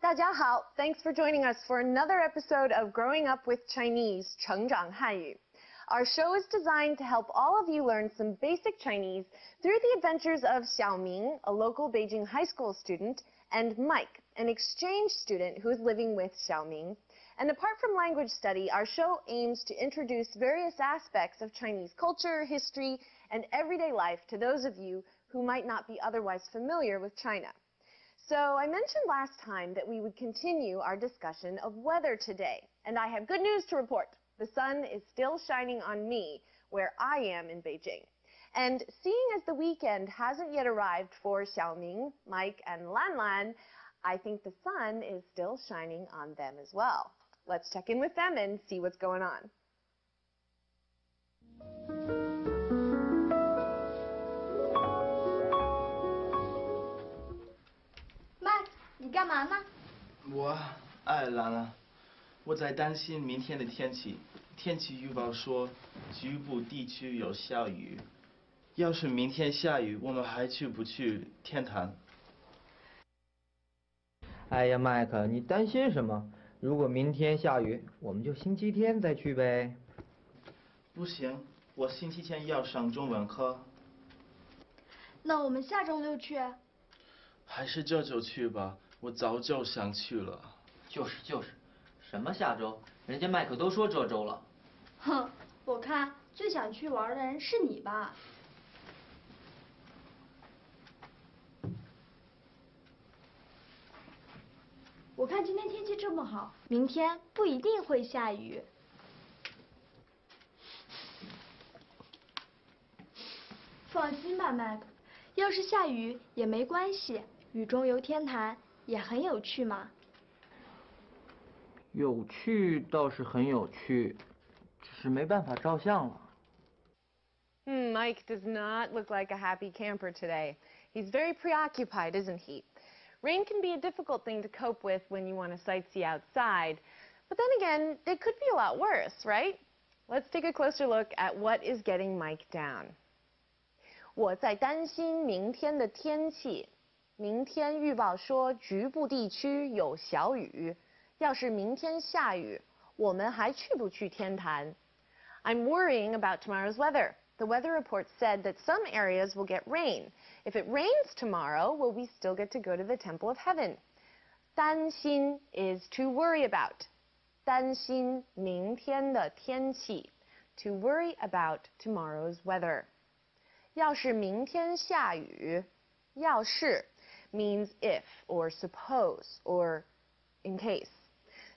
大家好, thanks for joining us for another episode of Growing Up with Chinese, 成长汉语. Our show is designed to help all of you learn some basic Chinese through the adventures of Xiaoming, a local Beijing high school student, and Mike, an exchange student who is living with Xiaoming. And apart from language study, our show aims to introduce various aspects of Chinese culture, history, and everyday life to those of you who might not be otherwise familiar with China. So I mentioned last time that we would continue our discussion of weather today, and I have good news to report. The sun is still shining on me where I am in Beijing. And seeing as the weekend hasn't yet arrived for Xiaoming, Mike, and Lan Lan, I think the sun is still shining on them as well. Let's check in with them and see what's going on. Mike, 你干嘛呢？我爱兰兰，我在担心明天的天气。天气预报说，局部地区有下雨。要是明天下雨，我们还去不去天坛？哎呀，麦克，你担心什么？如果明天下雨，我们就星期天再去呗。不行，我星期天要上中文课。那我们下周六去。还是这周去吧，我早就想去了。就是，什么下周？人家麦克都说这周了。哼，我看最想去玩的人是你吧。我看今天天气这么好，明天不一定会下雨。放心吧，麦克，要是下雨也没关系，雨中游天坛也很有趣嘛。有趣倒是很有趣，只是没办法照相了。Mike does not look like a happy camper today. He's very preoccupied, isn't he? Rain can be a difficult thing to cope with when you want to sightsee outside. But then again, it could be a lot worse, right? Let's take a closer look at what is getting Mike down. 我在担心明天的天气。明天预报说局部地区有小雨。要是明天下雨，我们还去不去天坛？ I'm worrying about tomorrow's weather. The weather report said that some areas will get rain. If it rains tomorrow, will we still get to go to the Temple of Heaven? 担心 is to worry about. 担心明天的天气 to worry about tomorrow's weather. 要是明天下雨，要是 means if or suppose or in case.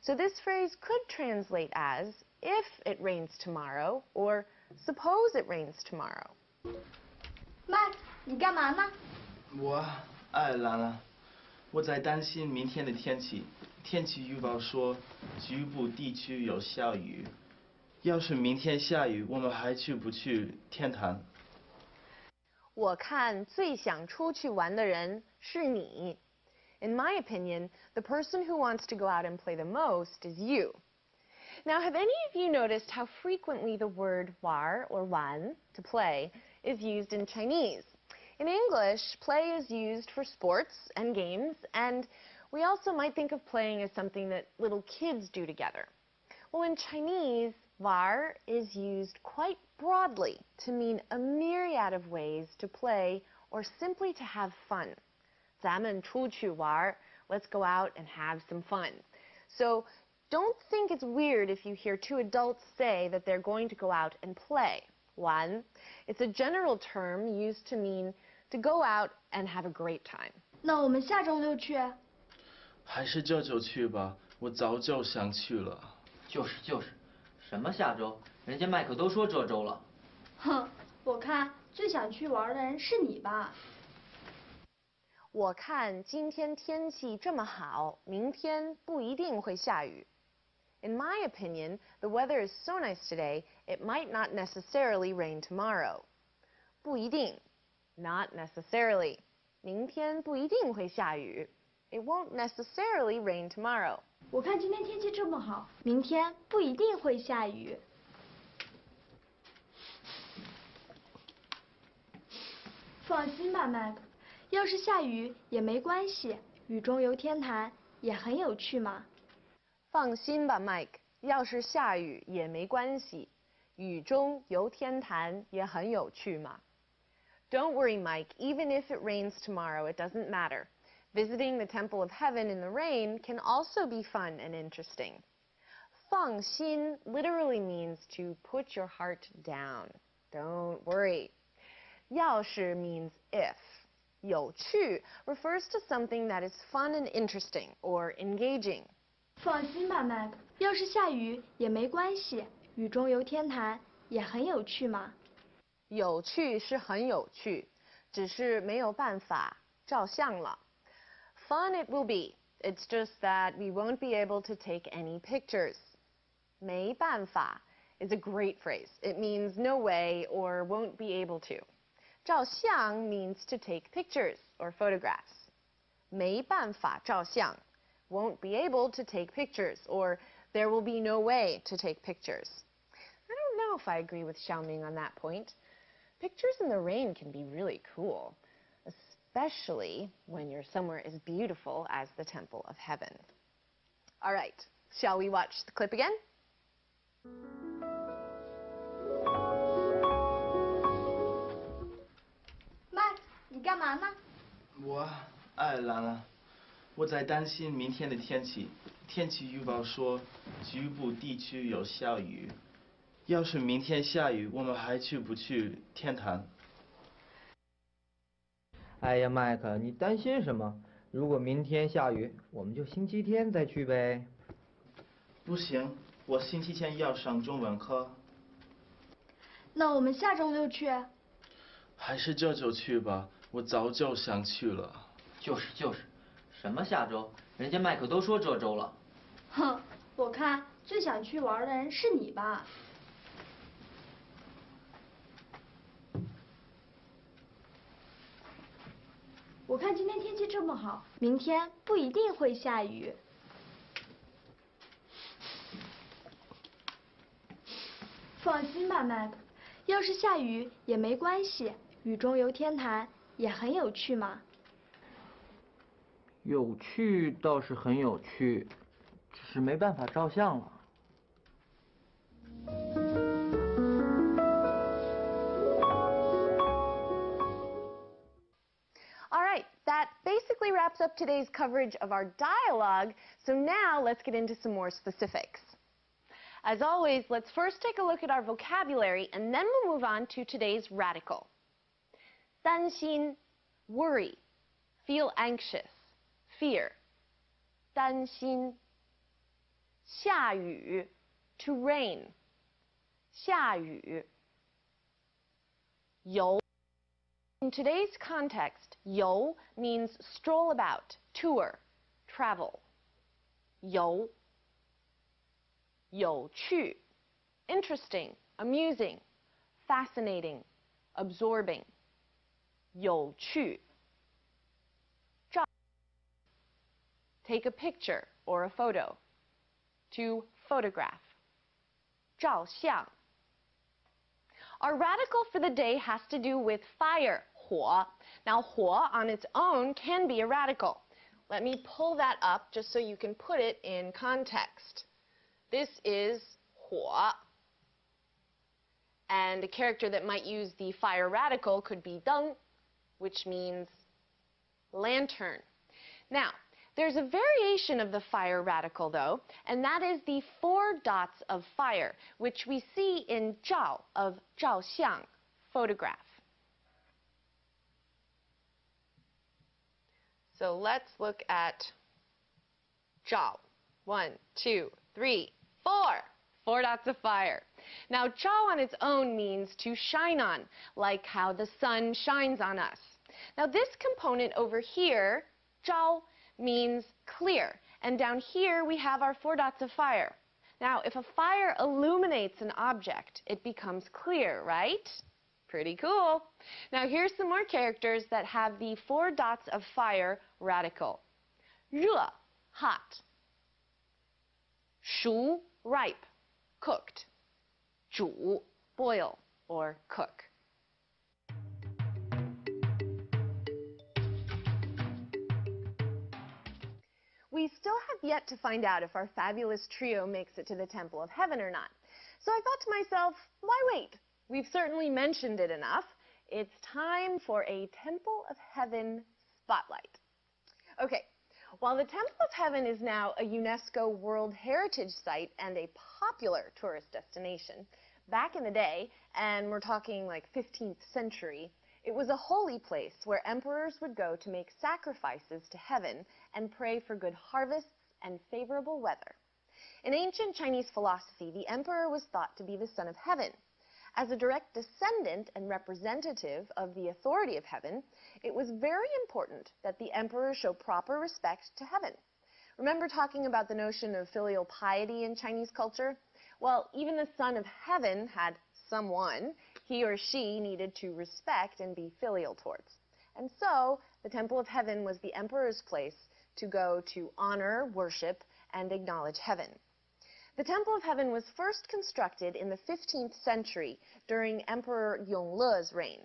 So this phrase could translate as if it rains tomorrow or suppose it rains tomorrow. Mike, 你干嘛呢？我爱兰兰，我在担心明天的天气。天气预报说，局部地区有下雨。要是明天下雨，我们还去不去天坛？我看最想出去玩的人是你。In my opinion, the person who wants to go out and play the most is you. Now, have any of you noticed how frequently the word war or wan, to play, is used in Chinese? In English, play is used for sports and games, and we also might think of playing as something that little kids do together. Well, in Chinese, war is used quite broadly to mean a myriad of ways to play or simply to have fun. 咱们出去玩, let's go out and have some fun. So don't think it's weird if you hear two adults say that they're going to go out and play. 玩, it's a general term used to mean to go out and have a great time. 那我们下周六去。还是这周去吧，我早就想去了。就是，什么下周？人家麦克都说这周了。哼，我看最想去玩的人是你吧。我看今天天气这么好，明天不一定会下雨。In my opinion, the weather is so nice today, it might not necessarily rain tomorrow. 不一定 not necessarily. 明天不一定会下雨 It won't necessarily rain tomorrow. 我看今天天气这么好，明天不一定会下雨。放心吧，麦克，要是下雨也没关系，雨中游天坛也很有趣嘛。放心吧，Mike，要是下雨也没关系，雨中游天坛也很有趣嘛。Don't worry, Mike, even if it rains tomorrow, it doesn't matter. Visiting the Temple of Heaven in the rain can also be fun and interesting. 放心 literally means to put your heart down. Don't worry. 要是 means if. 有趣 refers to something that is fun and interesting or engaging. 放心吧，Mac，要是下雨也没关系，雨中游天坛也很有趣嘛。有趣是很有趣，只是没有办法照相了。Fun it will be. It's just that we won't be able to take any pictures. 没办法 is a great phrase. It means no way or won't be able to. 照相 means to take pictures or photographs. 没办法照相 won't be able to take pictures or there will be no way to take pictures. I don't know if I agree with Xiaoming on that point. Pictures in the rain can be really cool, especially when you're somewhere as beautiful as the Temple of Heaven. All right, shall we watch the clip again? Mac，你干嘛呢？兰兰，我在担心明天的天气。天气预报说，局部地区有下雨。要是明天下雨，我们还去不去天坛？哎呀，麦克，你担心什么？如果明天下雨，我们就星期天再去呗。不行，我星期天要上中文课。那我们下周六去。还是这周去吧，我早就想去了。就是，什么下周？人家麦克都说这周了。哼，我看最想去玩的人是你吧。我看今天天气这么好，明天不一定会下雨。放心吧，Mac，要是下雨也没关系，雨中游天坛也很有趣嘛。有趣倒是很有趣，只是没办法照相了。All right, that basically wraps up today's coverage of our dialogue, so now let's get into some more specifics. As always, let's first take a look at our vocabulary, and then we'll move on to today's radical. 担心 worry, feel anxious, fear. 担心下雨 to rain. 下雨游 In today's context, 游 means stroll about, tour, travel. 游有趣 interesting, amusing, fascinating, absorbing. 有趣照 take a picture or a photo. To photograph. 照相 Our radical for the day has to do with fire, 火. Now, 火 on its own can be a radical. Let me pull that up just so you can put it in context. This is 火. And a character that might use the fire radical could be 灯, which means lantern. Now, there's a variation of the fire radical, though, and that is the 4 dots of fire, which we see in 照 of 照相, photograph. So let's look at 照. 1, 2, 3, 4. 4 dots of fire. Now, 照 on its own means to shine on, like how the sun shines on us. Now, this component over here, 照, means clear. And down here, we have our 4 dots of fire. Now, if a fire illuminates an object, it becomes clear, right? Pretty cool. Now, here's some more characters that have the 4 dots of fire radical. 热, hot. 熟, ripe, cooked. 煮, boil or cook. We still have yet to find out if our fabulous trio makes it to the Temple of Heaven or not. So I thought to myself, why wait? We've certainly mentioned it enough. It's time for a Temple of Heaven spotlight. Okay, while the Temple of Heaven is now a UNESCO World Heritage Site and a popular tourist destination, back in the day, and we're talking like 15th century, it was a holy place where emperors would go to make sacrifices to heaven and pray for good harvests and favorable weather. In ancient Chinese philosophy, the emperor was thought to be the son of heaven. As a direct descendant and representative of the authority of heaven, it was very important that the emperor show proper respect to heaven. Remember talking about the notion of filial piety in Chinese culture? Well, even the son of heaven had someone he or she needed to respect and be filial towards. And so, the Temple of Heaven was the emperor's place to go to honor, worship, and acknowledge heaven. The Temple of Heaven was first constructed in the 15th century during Emperor Yongle's reign.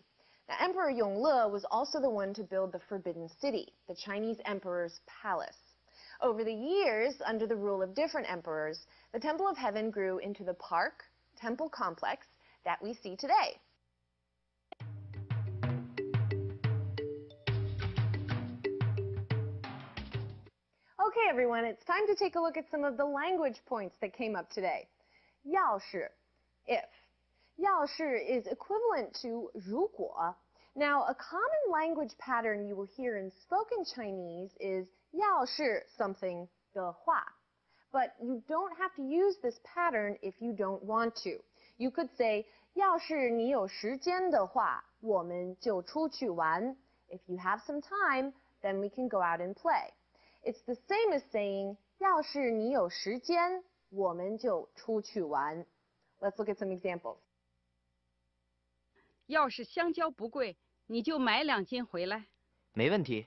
Now, Emperor Yongle was also the one to build the Forbidden City, the Chinese emperor's palace. Over the years, under the rule of different emperors, the Temple of Heaven grew into the park, temple complex that we see today. Okay, everyone, it's time to take a look at some of the language points that came up today. 要是, if. 要是 is equivalent to 如果. Now, a common language pattern you will hear in spoken Chinese is 要是 something 的话. But you don't have to use this pattern if you don't want to. You could say, 要是你有时间的话，我们就出去玩. If you have some time, then we can go out and play. It's the same as saying, 要是你有时间，我们就出去玩. Let's look at some examples. 要是香蕉不贵，你就买2斤回来。没问题。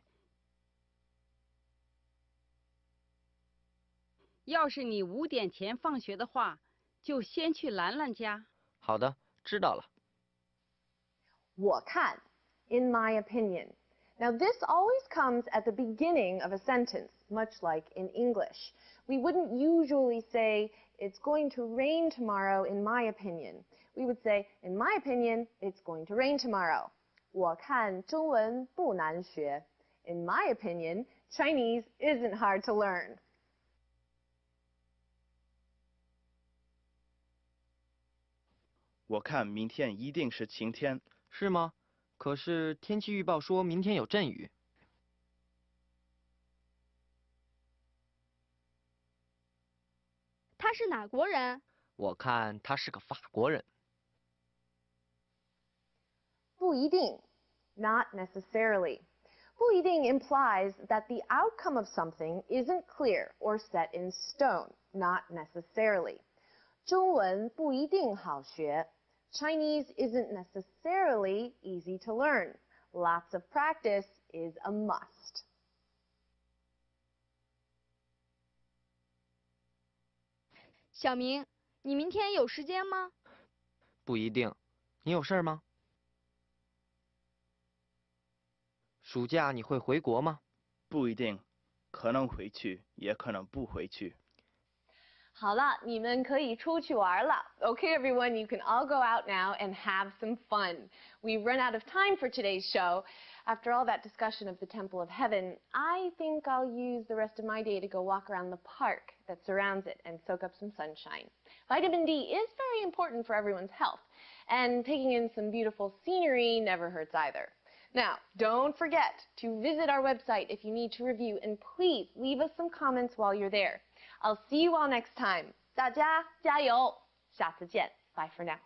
要是你5点前放学的话，就先去兰兰家。好的，知道了。我看, in my opinion. Now, this always comes at the beginning of a sentence, much like in English. We wouldn't usually say, it's going to rain tomorrow, in my opinion. We would say, in my opinion, it's going to rain tomorrow. 我看中文不难学. In my opinion, Chinese isn't hard to learn. 我看明天一定是晴天。是吗？可是天气预报说明天有阵雨。他是哪国人？我看他是个法国人。不一定, not necessarily. 不一定 implies that the outcome of something isn't clear or set in stone, not necessarily. 中文不一定好学. Chinese isn't necessarily easy to learn. Lots of practice is a must. 小明，你明天有时间吗？不一定。你有事儿吗？暑假你会回国吗？不一定，可能回去，也可能不回去。好了，你们可以出去玩了. Okay, everyone, you can all go out now and have some fun. We've run out of time for today's show. After all that discussion of the Temple of Heaven, I think I'll use the rest of my day to go walk around the park that surrounds it and soak up some sunshine. Vitamin D is very important for everyone's health, and taking in some beautiful scenery never hurts either. Now, don't forget to visit our website if you need to review, and please leave us some comments while you're there. I'll see you all next time. 大家加油，下次见. Bye for now.